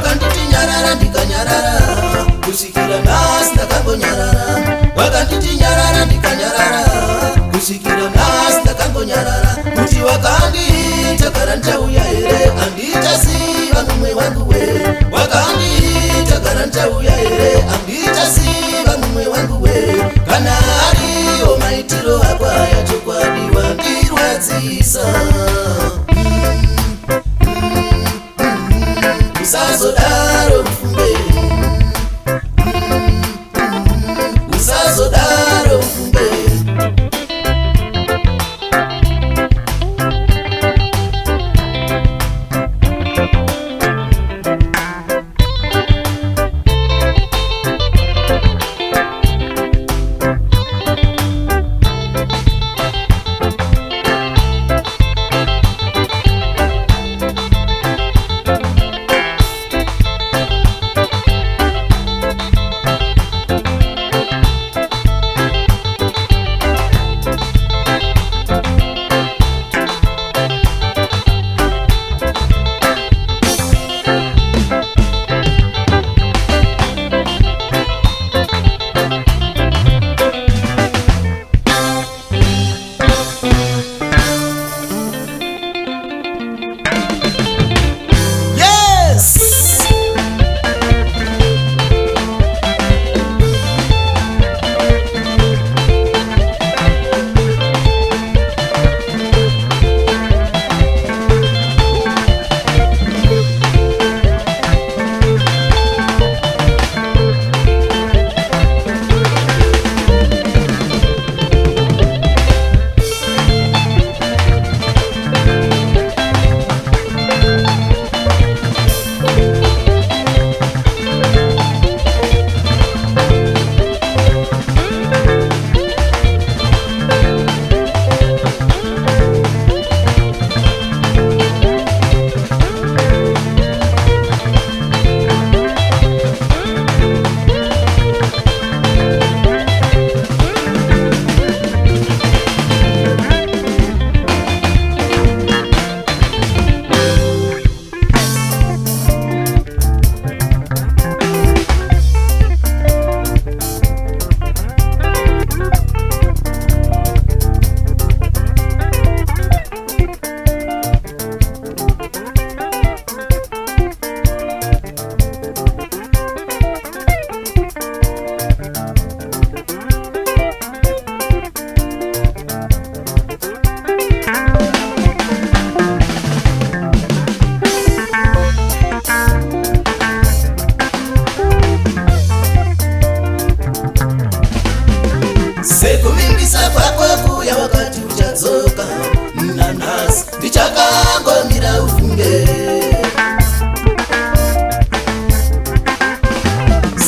wakanditi nyarara ndikanyarara, kusikira nhasi ndakangonyarara. Wakanditi nyarara ndikanyarara, kusikira nhasi ndakangonyarara. Kuti wakandiita gara ndichauya here, handichasiva mumwe wangu we. Wakandiita gara ndichauya here, handichasiva mumwe wangu we. Kana ariyo maitiro ako aya chokwadi wandirwadzisa. Usazodaro mfunge, usazodaro mfunge. Sekuvimbisa kwako kuya wakati uchadzoka, nanhasi ndichakangomira ufunge.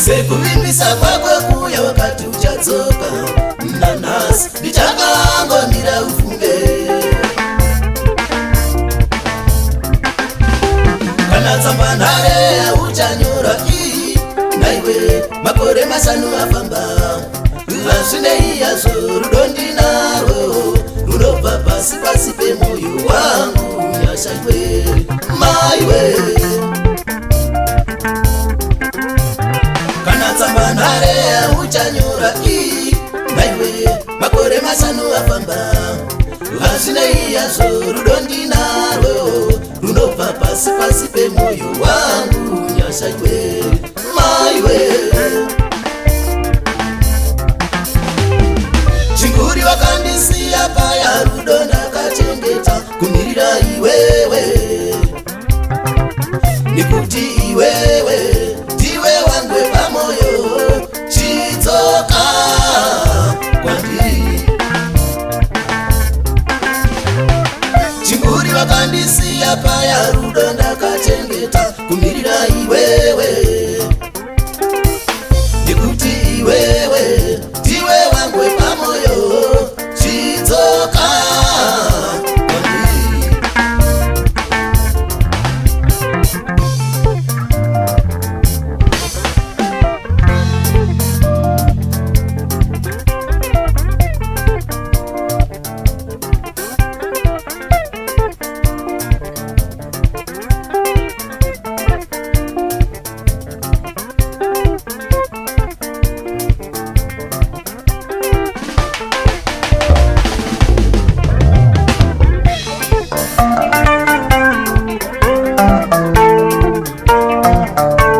Sekuvimbisa kwako kuya wakati uchadzoka, nanhasi ndichakangomira ufunge. Kana tsamba nhare uchanyora iyi, naiwe makore masanu afamba. Hazvinei yazvo rudo ndinarwo, runobva pasi pasi pemoyo wangu. Nyashaiwe maiwe, kana tsamba nhare uchanyora iyi, naiwe makore masanu afamba. Hazvinei yazvo rudo ndinarwo, runobva pasi pasi pemoyo wangu. Nyashaiwe maiwe, chinguri wakandisiya paya rudo ndakachengeta kumirira iwewe, nekuti iwewe ndiwe wangu pamoyo. Chidzoka kwandiri, chinguri wakandisiya paya rudo ndakachengeta kumirira iwewe, nekuti iwewe ndiwe wangu pamoyo. Chidzoka kwandiri. Thank you.